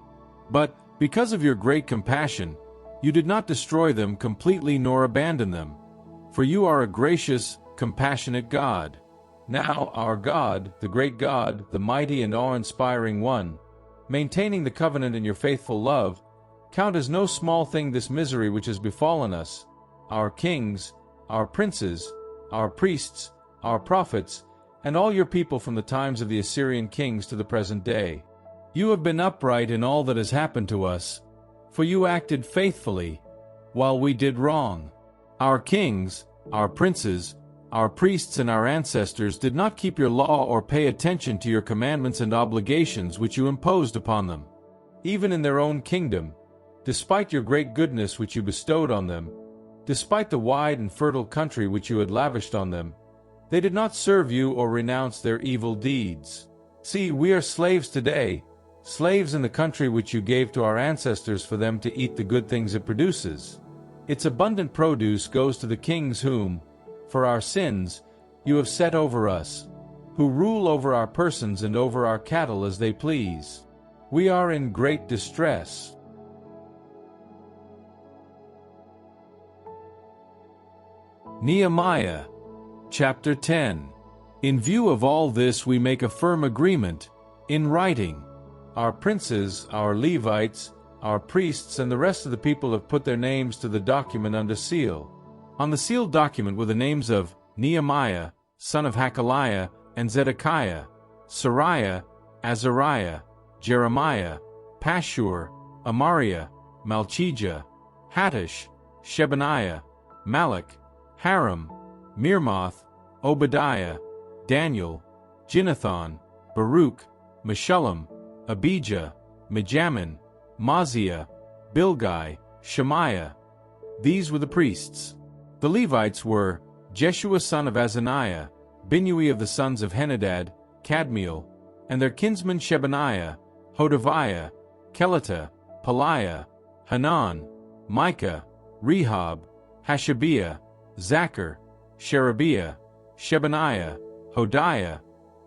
But, because of your great compassion, you did not destroy them completely nor abandon them, for you are a gracious, compassionate God. Now our God, the great God, the mighty and awe-inspiring one, maintaining the covenant in your faithful love, count as no small thing this misery which has befallen us, our kings, our princes, our priests, our prophets, and all your people from the times of the Assyrian kings to the present day. You have been upright in all that has happened to us, for you acted faithfully, while we did wrong. Our kings, our princes, our priests and our ancestors did not keep your law or pay attention to your commandments and obligations which you imposed upon them. Even in their own kingdom, despite your great goodness which you bestowed on them, despite the wide and fertile country which you had lavished on them, they did not serve you or renounce their evil deeds. See, we are slaves today, slaves in the country which you gave to our ancestors for them to eat the good things it produces. Its abundant produce goes to the kings whom, for our sins, you have set over us, who rule over our persons and over our cattle as they please. We are in great distress. Nehemiah, chapter 10. In view of all this we make a firm agreement, in writing. Our princes, our Levites, our priests, and the rest of the people have put their names to the document under seal. On the sealed document were the names of Nehemiah, son of Hakaliah, and Zedekiah, Sariah, Azariah, Jeremiah, Pashur, Amariah, Malchijah, Hattush, Shebaniah, Malach, Haram, Mirmoth, Obadiah, Daniel, Ginnathan, Baruch, Meshullam, Abijah, Mijamin, Maaziah, Bilgai, Shemaiah. These were the priests. The Levites were Jeshua son of Azaniah, Binnui of the sons of Henadad, Kadmiel, and their kinsman Shebaniah, Hodaviah, Kelita, Peliah, Hanan, Micah, Rehob, Hashabiah, Zachar, Sherebiah, Shebaniah, Hodiah,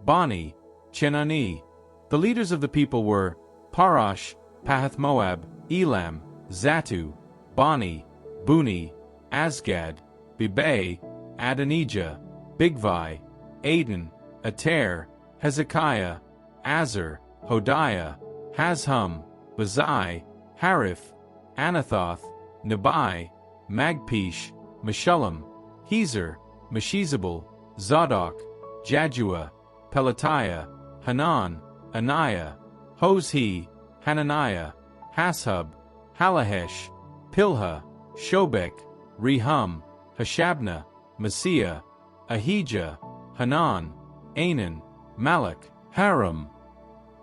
Bani, Chenani. The leaders of the people were Parash, Pahath-Moab, Elam, Zatu, Bani, Buni, Asgad, Bibai, Adonijah, Bigvai, Aden, Ater, Hezekiah, Azar, Hodiah, Hazhum, Bazai, Hariph, Anathoth, Nebai, Magpish, Meshullam, Hezer, Meshezabel, Zadok, Jadua, Pelatiah, Hanan, Anaiah, Hozhi, Hananiah, Hashub, Halahesh, Pilha, Shobek, Rehum, Hashabna, Messiah, Ahijah, Hanan, Anan, Malach, Haram,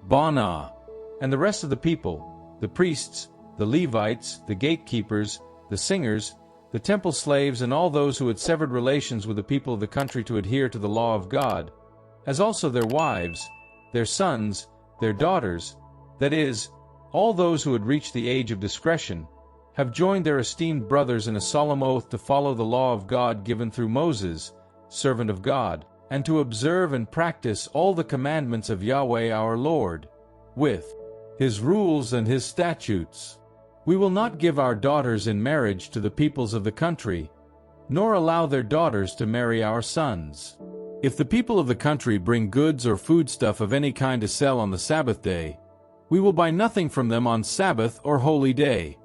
Baanah, and the rest of the people, the priests, the Levites, the gatekeepers, the singers, the temple slaves, and all those who had severed relations with the people of the country to adhere to the law of God, as also their wives, their sons, their daughters, that is, all those who had reached the age of discretion, have joined their esteemed brothers in a solemn oath to follow the law of God given through Moses, servant of God, and to observe and practice all the commandments of Yahweh our Lord, with His rules and His statutes. We will not give our daughters in marriage to the peoples of the country, nor allow their daughters to marry our sons. If the people of the country bring goods or foodstuff of any kind to sell on the Sabbath day, we will buy nothing from them on Sabbath or holy day.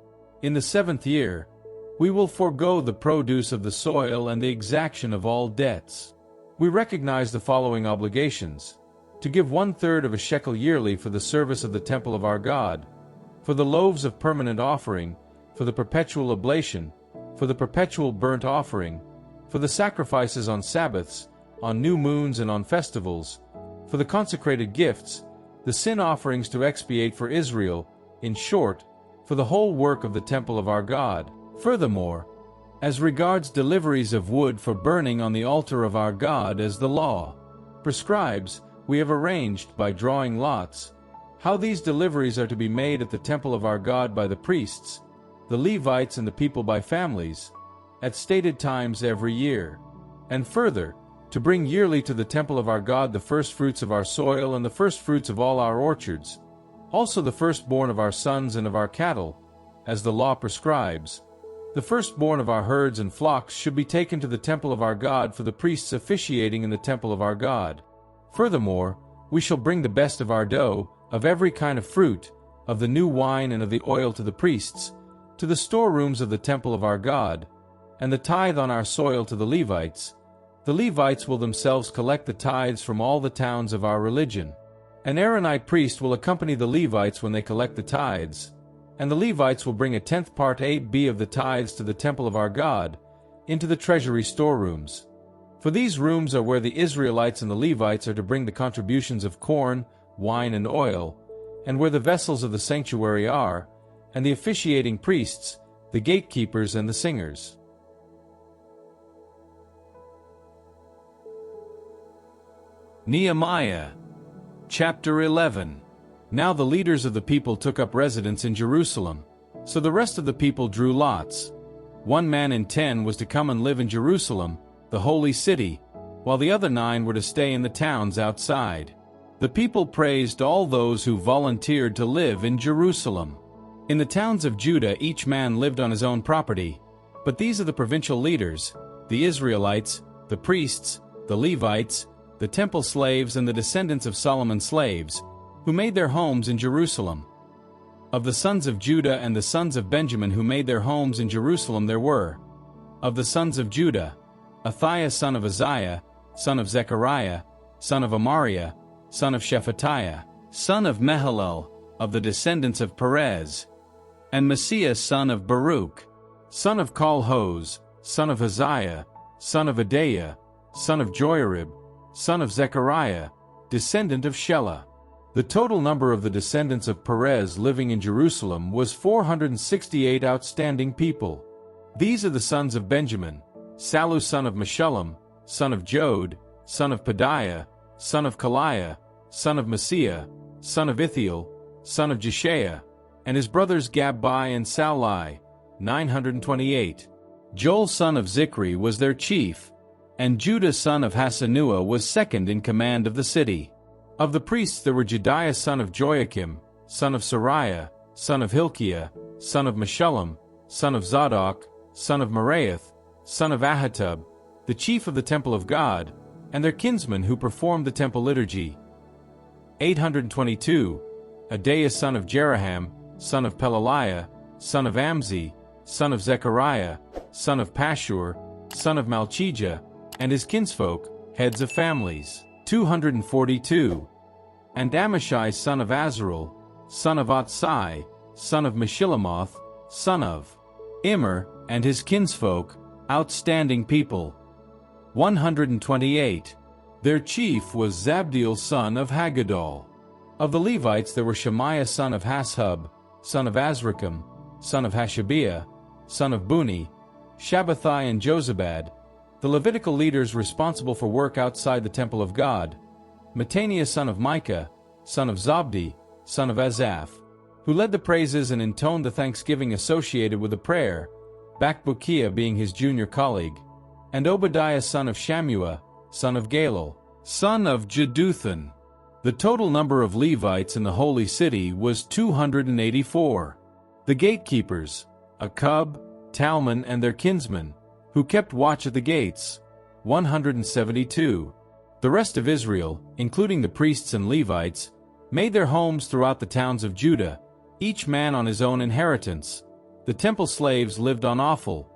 In the 7th year, we will forego the produce of the soil and the exaction of all debts. We recognize the following obligations: to give 1/3 of a shekel yearly for the service of the temple of our God, for the loaves of permanent offering, for the perpetual oblation, for the perpetual burnt offering, for the sacrifices on Sabbaths, on new moons and on festivals, for the consecrated gifts, the sin offerings to expiate for Israel, in short, for the whole work of the temple of our God. Furthermore, as regards deliveries of wood for burning on the altar of our God as the law prescribes, we have arranged, by drawing lots, how these deliveries are to be made at the temple of our God by the priests, the Levites and the people by families, at stated times every year. And further, to bring yearly to the temple of our God the firstfruits of our soil and the firstfruits of all our orchards, also the firstborn of our sons and of our cattle, as the law prescribes. The firstborn of our herds and flocks should be taken to the temple of our God for the priests officiating in the temple of our God. Furthermore, we shall bring the best of our dough, of every kind of fruit, of the new wine and of the oil to the priests, to the storerooms of the temple of our God, and the tithe on our soil to the Levites. The Levites will themselves collect the tithes from all the towns of our religion. An Aaronite priest will accompany the Levites when they collect the tithes, and the Levites will bring 1/10 part AB of the tithes to the temple of our God, into the treasury storerooms. For these rooms are where the Israelites and the Levites are to bring the contributions of corn, wine, and oil, and where the vessels of the sanctuary are, and the officiating priests, the gatekeepers, and the singers. Nehemiah Chapter 11. Now the leaders of the people took up residence in Jerusalem. So the rest of the people drew lots. 1 man in 10 was to come and live in Jerusalem, the holy city, while the other 9 were to stay in the towns outside. The people praised all those who volunteered to live in Jerusalem. In the towns of Judah each man lived on his own property, but these are the provincial leaders, the Israelites, the priests, the Levites, the temple slaves, and the descendants of Solomon's slaves, who made their homes in Jerusalem. Of the sons of Judah and the sons of Benjamin who made their homes in Jerusalem there were, of the sons of Judah, Athaiah son of Uzziah, son of Zechariah, son of Amariah, son of Shephatiah, son of Mehalel, of the descendants of Perez, and Messiah son of Baruch, son of Col-Hoz, son of Haziah, son of Adaiah, son of Joiarib, son of Zechariah, descendant of Shelah. The total number of the descendants of Perez living in Jerusalem was 468 outstanding people. These are the sons of Benjamin: Sallu son of Meshullam, son of Jod, son of Pedaiah, son of Kaliah, son of Messiah, son of Ithiel, son of Jeshiah, and his brothers Gabbai and Sallai, 928. Joel son of Zichri was their chief, and Judah son of Hasenuah was second in command of the city. Of the priests there were Jedaiah son of Joiakim, son of Sariah, son of Hilkiah, son of Meshullam, son of Zadok, son of Meraioth, son of Ahitub, the chief of the temple of God, and their kinsmen who performed the temple liturgy. 822. Adaiah son of Jeraham, son of Pelaliah, son of Amzi, son of Zechariah, son of Pashur, son of Malchijah, and his kinsfolk, heads of families. 242. And Amashai son of Azarel, son of Otsai, son of Meshillamoth, son of Immer, and his kinsfolk, outstanding people. 128. Their chief was Zabdiel son of Haggadol. Of the Levites there were Shemaiah son of Hashub, son of Azrikam, son of Hashabiah, son of Buni, Shabbathai and Jozabad, the Levitical leaders responsible for work outside the temple of God: Mattaniah son of Micah, son of Zabdi, son of Asaph, who led the praises and intoned the thanksgiving associated with the prayer, Bakbukiah being his junior colleague, and Obadiah son of Shammua, son of Galal, son of Jeduthun. The total number of Levites in the holy city was 284. The gatekeepers, Akub, Talmon and their kinsmen, who kept watch at the gates, 172. The rest of Israel, including the priests and Levites, made their homes throughout the towns of Judah, each man on his own inheritance. The temple slaves lived on Ophel.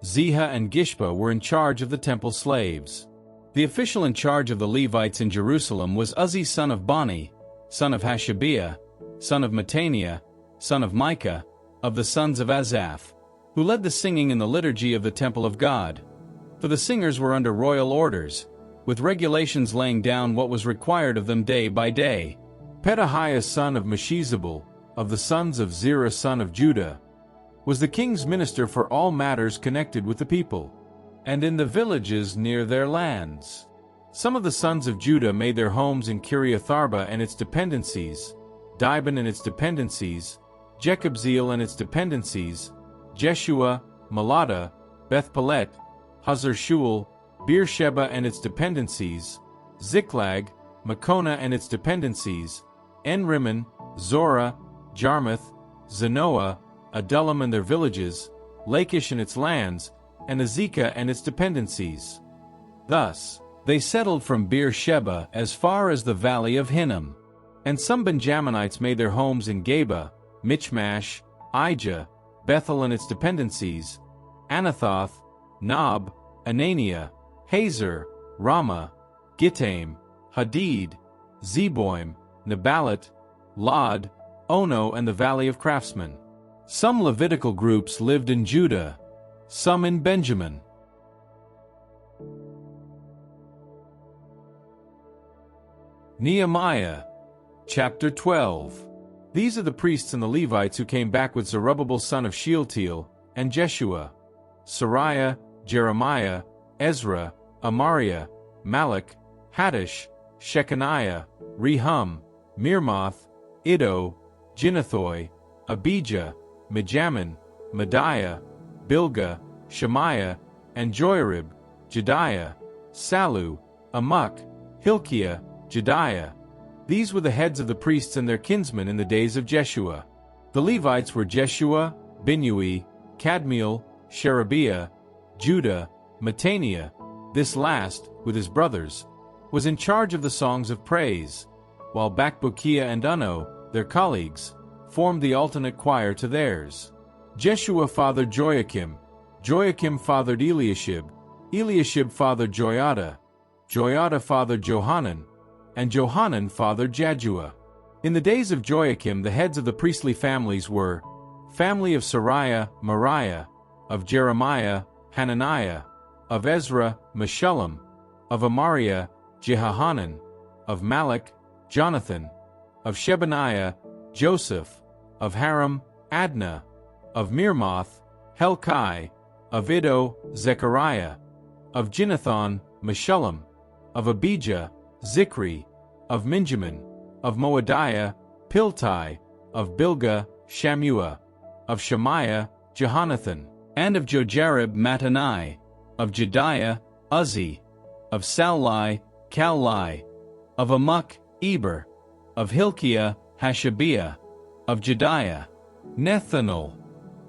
Ziha and Gishpa were in charge of the temple slaves. The official in charge of the Levites in Jerusalem was Uzzi son of Bani, son of Hashabiah, son of Mattaniah, son of Micah, of the sons of Asaph, who led the singing in the liturgy of the temple of God. For the singers were under royal orders, with regulations laying down what was required of them day by day. Pedaiah son of Meshizabel, of the sons of Zerah son of Judah, was the king's minister for all matters connected with the people, and in the villages near their lands. Some of the sons of Judah made their homes in Kiriath-arba and its dependencies, Dibon and its dependencies, Jekabzeel and its dependencies, Jeshua, Malada, Beth-Pelet, Hazar-Shual, Beersheba and its dependencies, Ziklag, Makona and its dependencies, En-Rimmon, Zorah, Jarmuth, Zanoah, Adullam and their villages, Lachish and its lands, and Azekah and its dependencies. Thus, they settled from Beersheba as far as the valley of Hinnom. And some Benjaminites made their homes in Geba, Michmash, Ijah, Bethel and its dependencies, Anathoth, Nob, Ananiah, Hazor, Ramah, Gittaim, Hadid, Zeboim, Nebalat, Lod, Ono and the valley of craftsmen. Some Levitical groups lived in Judah, some in Benjamin. Nehemiah, chapter 12. These are the priests and the Levites who came back with Zerubbabel son of Shealtiel, and Jeshua, Sariah, Jeremiah, Ezra, Amariah, Malach, Hattush, Shechaniah, Rehum, Mirmoth, Iddo, Ginnethoi, Abijah, Mijamin, Mediah, Bilgah, Shemaiah, and Joiarib, Jedaiah, Sallu, Amok, Hilkiah, Jedaiah. These were the heads of the priests and their kinsmen in the days of Jeshua. The Levites were Jeshua, Binnui, Kadmiel, Sherebiah, Judah, Mattaniah. This last, with his brothers, was in charge of the songs of praise, while Bakbukiah and Unno, their colleagues, formed the alternate choir to theirs. Jeshua fathered Joiakim, Joiakim fathered Eliashib, Eliashib fathered Joiada, Joiada fathered Johanan, and Johanan fathered Jaddua. In the days of Joachim the heads of the priestly families were, family of Sariah, Moriah, of Jeremiah, Hananiah, of Ezra, Meshullam, of Amariah, Jehohanan, of Malach, Jonathan, of Shebaniah, Joseph, of Haram, Adnah, of Mirmoth, Helkai, of Iddo, Zechariah, of Ginnethon, Meshullam, of Abijah, Zichri, of Minjamin, of Moadiah, Piltai, of Bilgah, Shammua, of Shemaiah, Jehonathan, and of Jojarib, Mattanai, of Jediah, Uzzi, of Sallai, Kallai, of Amok, Eber, of Hilkiah, Hashabiah, of Jediah, Nethanel.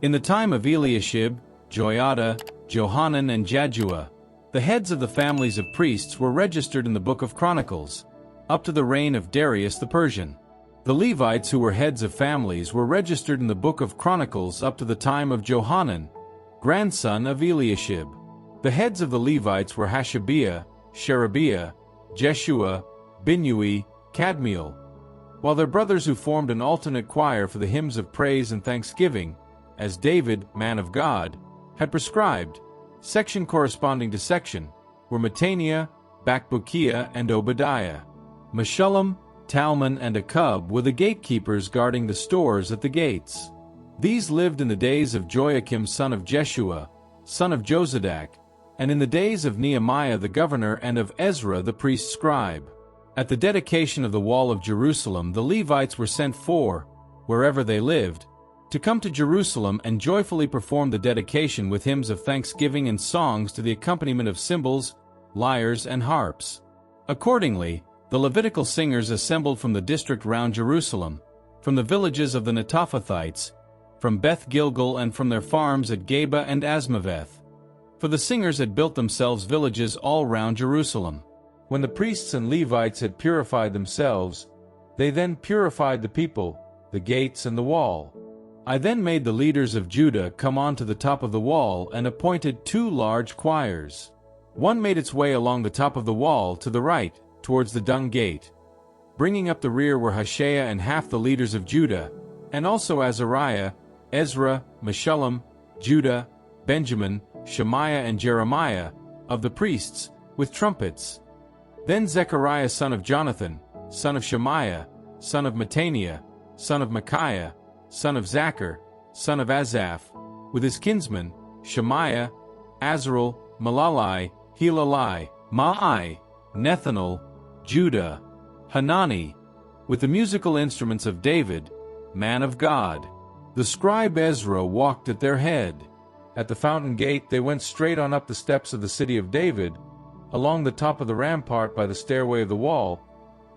In the time of Eliashib, Joiada, Johanan and Jaddua, the heads of the families of priests were registered in the book of Chronicles, up to the reign of Darius the Persian. The Levites who were heads of families were registered in the book of Chronicles up to the time of Johanan, grandson of Eliashib. The heads of the Levites were Hashabiah, Sherebiah, Jeshua, Binnui, Kadmiel, while their brothers who formed an alternate choir for the hymns of praise and thanksgiving, as David, man of God, had prescribed, section corresponding to section, were Mattaniah, Bakbukiah, and Obadiah. Meshullam, Talmon, and Akub were the gatekeepers guarding the stores at the gates. These lived in the days of Joachim son of Jeshua, son of Jozadak, and in the days of Nehemiah the governor and of Ezra the priest scribe. At the dedication of the wall of Jerusalem the Levites were sent for, wherever they lived, to come to Jerusalem and joyfully perform the dedication with hymns of thanksgiving and songs to the accompaniment of cymbals, lyres, and harps. Accordingly, the Levitical singers assembled from the district round Jerusalem, from the villages of the Netophathites, from Beth Gilgal and from their farms at Geba and Asmaveth. For the singers had built themselves villages all round Jerusalem. When the priests and Levites had purified themselves, they then purified the people, the gates and the wall. I then made the leaders of Judah come on to the top of the wall and appointed 2 large choirs. One made its way along the top of the wall to the right, towards the dung gate. Bringing up the rear were Hoshea and half the leaders of Judah, and also Azariah, Ezra, Meshullam, Judah, Benjamin, Shemaiah and Jeremiah, of the priests, with trumpets. Then Zechariah son of Jonathan, son of Shemaiah, son of Mattaniah, son of Micaiah, son of Zachar, son of Asaph, with his kinsmen, Shemaiah, Azarel, Malalai, Hilalai, Maai, Nethanel, Judah, Hanani, with the musical instruments of David, man of God. The scribe Ezra walked at their head. At the fountain gate they went straight on up the steps of the city of David, along the top of the rampart by the stairway of the wall,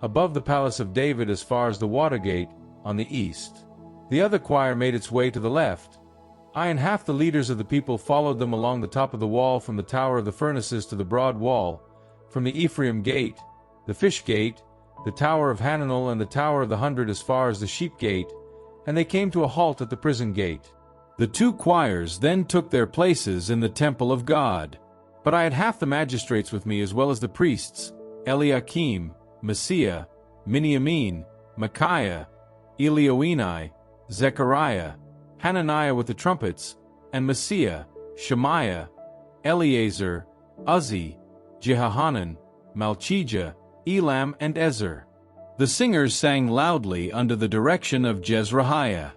above the palace of David as far as the water gate, on the east. The other choir made its way to the left. I and half the leaders of the people followed them along the top of the wall from the tower of the furnaces to the broad wall, from the Ephraim gate, the fish gate, the tower of Hananel and the tower of the 100 as far as the sheep gate, and they came to a halt at the prison gate. The 2 choirs then took their places in the temple of God. But I had half the magistrates with me as well as the priests, Eliakim, Messiah, Miniamin, Micaiah, Elioenai, Zechariah, Hananiah with the trumpets, and Messiah, Shemaiah, Eleazar, Uzzi, Jehohanan, Malchijah, Elam, and Ezer. The singers sang loudly under the direction of Jezrahiah.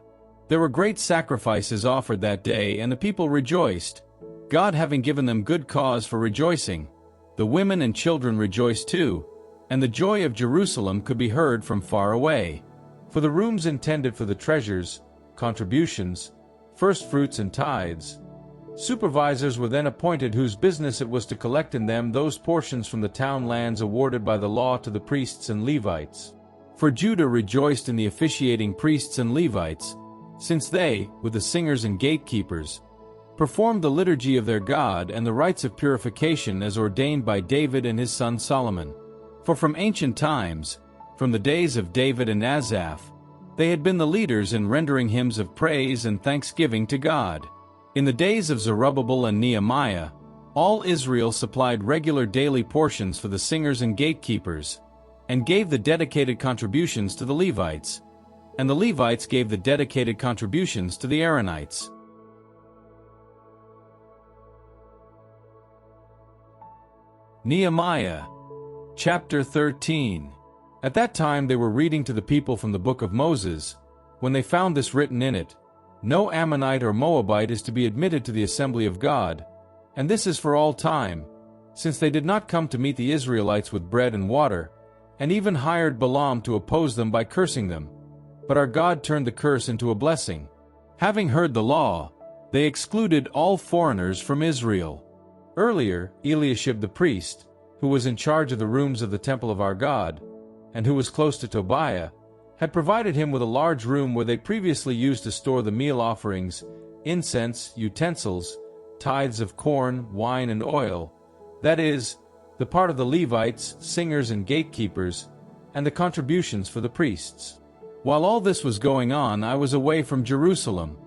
There were great sacrifices offered that day, and the people rejoiced, God having given them good cause for rejoicing. The women and children rejoiced too, and the joy of Jerusalem could be heard from far away. For the rooms intended for the treasures, contributions, firstfruits and tithes, supervisors were then appointed whose business it was to collect in them those portions from the town lands awarded by the law to the priests and Levites. For Judah rejoiced in the officiating priests and Levites, since they, with the singers and gatekeepers, performed the liturgy of their God and the rites of purification as ordained by David and his son Solomon. For from ancient times, from the days of David and Asaph, they had been the leaders in rendering hymns of praise and thanksgiving to God. In the days of Zerubbabel and Nehemiah, All Israel supplied regular daily portions for the singers and gatekeepers, and gave the dedicated contributions to the Levites, and the Levites gave the dedicated contributions to the Aaronites. Nehemiah, chapter 13. At that time they were reading to the people from the book of Moses, when they found this written in it: "No Ammonite or Moabite is to be admitted to the assembly of God, and this is for all time, since they did not come to meet the Israelites with bread and water, and even hired Balaam to oppose them by cursing them. But our God turned the curse into a blessing. Having heard the law, they excluded all foreigners from Israel." Earlier, Eliashib the priest, who was in charge of the rooms of the temple of our God, and who was close to Tobiah, had provided him with a large room where they previously used to store the meal offerings, incense, utensils, tithes of corn, wine, and oil, that is, the part of the Levites, singers, and gatekeepers, and the contributions for the priests. While all this was going on, I was away from Jerusalem,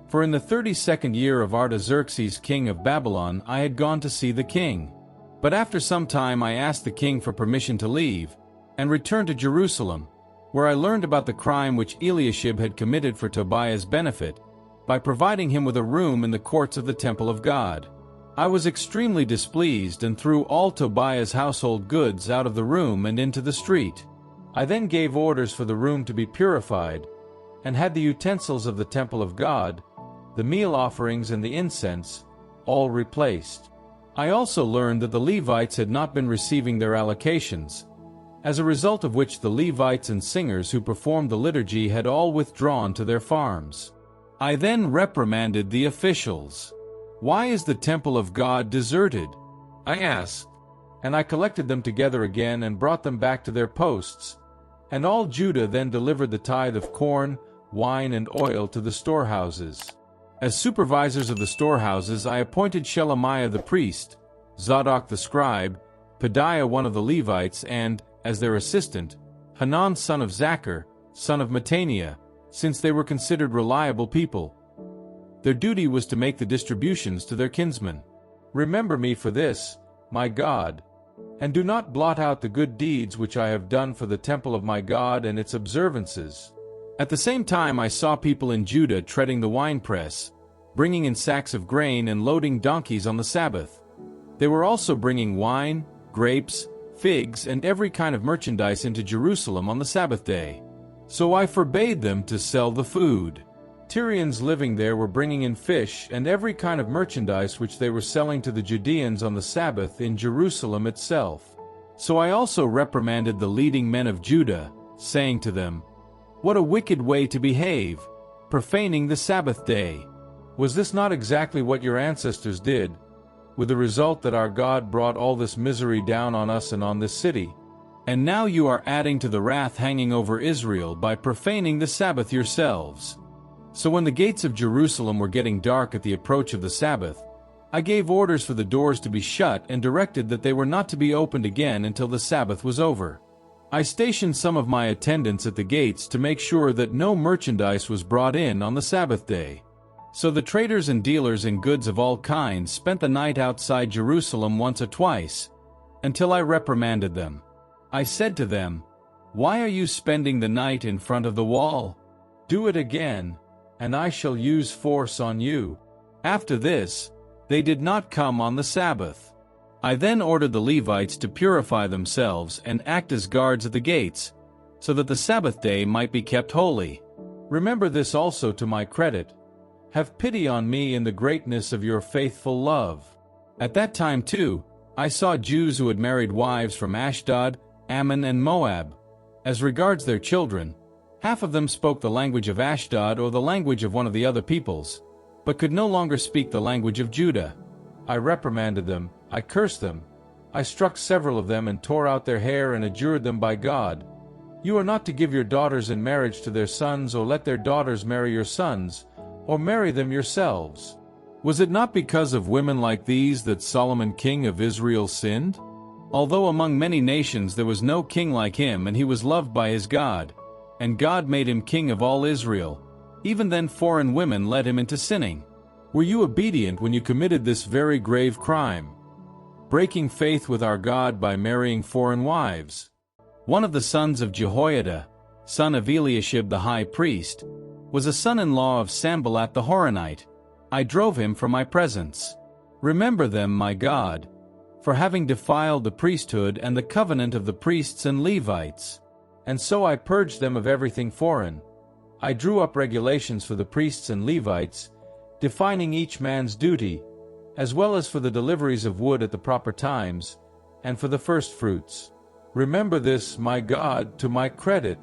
for in the 32nd year of Artaxerxes king of Babylon I had gone to see the king. But after some time I asked the king for permission to leave, and returned to Jerusalem, where I learned about the crime which Eliashib had committed for Tobiah's benefit, by providing him with a room in the courts of the temple of God. I was extremely displeased and threw all Tobiah's household goods out of the room and into the street. I then gave orders for the room to be purified, and had the utensils of the temple of God, the meal offerings and the incense, all replaced. I also learned that the Levites had not been receiving their allocations, as a result of which the Levites and singers who performed the liturgy had all withdrawn to their farms. I then reprimanded the officials. "Why is the temple of God deserted?" I asked, and I collected them together again and brought them back to their posts. And all Judah then delivered the tithe of corn, wine, and oil to the storehouses. As supervisors of the storehouses I appointed Shelemiah the priest, Zadok the scribe, Pedaiah one of the Levites, and, as their assistant, Hanan son of Zachar, son of Mattaniah, since they were considered reliable people. Their duty was to make the distributions to their kinsmen. Remember me for this, my God, and do not blot out the good deeds which I have done for the temple of my God and its observances. At the same time I saw people in Judah treading the winepress, bringing in sacks of grain and loading donkeys on the Sabbath. They were also bringing wine, grapes, figs, and every kind of merchandise into Jerusalem on the Sabbath day. So I forbade them to sell the food. Tyrians living there were bringing in fish and every kind of merchandise which they were selling to the Judeans on the Sabbath in Jerusalem itself. So I also reprimanded the leading men of Judah, saying to them, "What a wicked way to behave, profaning the Sabbath day! Was this not exactly what your ancestors did, with the result that our God brought all this misery down on us and on this city? And now you are adding to the wrath hanging over Israel by profaning the Sabbath yourselves." So when the gates of Jerusalem were getting dark at the approach of the Sabbath, I gave orders for the doors to be shut and directed that they were not to be opened again until the Sabbath was over. I stationed some of my attendants at the gates to make sure that no merchandise was brought in on the Sabbath day. So the traders and dealers in goods of all kinds spent the night outside Jerusalem once or twice, until I reprimanded them. I said to them, "Why are you spending the night in front of the wall? Do it again, and I shall use force on you." After this, they did not come on the Sabbath. I then ordered the Levites to purify themselves and act as guards at the gates, so that the Sabbath day might be kept holy. Remember this also to my credit. Have pity on me in the greatness of your faithful love. At that time too, I saw Jews who had married wives from Ashdod, Ammon, and Moab. As regards their children, half of them spoke the language of Ashdod or the language of one of the other peoples, but could no longer speak the language of Judah. I reprimanded them, I cursed them, I struck several of them and tore out their hair and adjured them by God, "You are not to give your daughters in marriage to their sons or let their daughters marry your sons, or marry them yourselves." Was it not because of women like these that Solomon king of Israel sinned? Although among many nations there was no king like him and he was loved by his God, and God made him king of all Israel, even then foreign women led him into sinning. Were you obedient when you committed this very grave crime? breaking faith with our God by marrying foreign wives. One of the sons of Jehoiada, son of Eliashib the high priest, was a son-in-law of Sanballat the Horonite. I drove him from my presence. Remember them, my God, for having defiled the priesthood and the covenant of the priests and Levites. And so I purged them of everything foreign. I drew up regulations for the priests and Levites, defining each man's duty, as well as for the deliveries of wood at the proper times, and for the firstfruits. Remember this, my God, to my credit,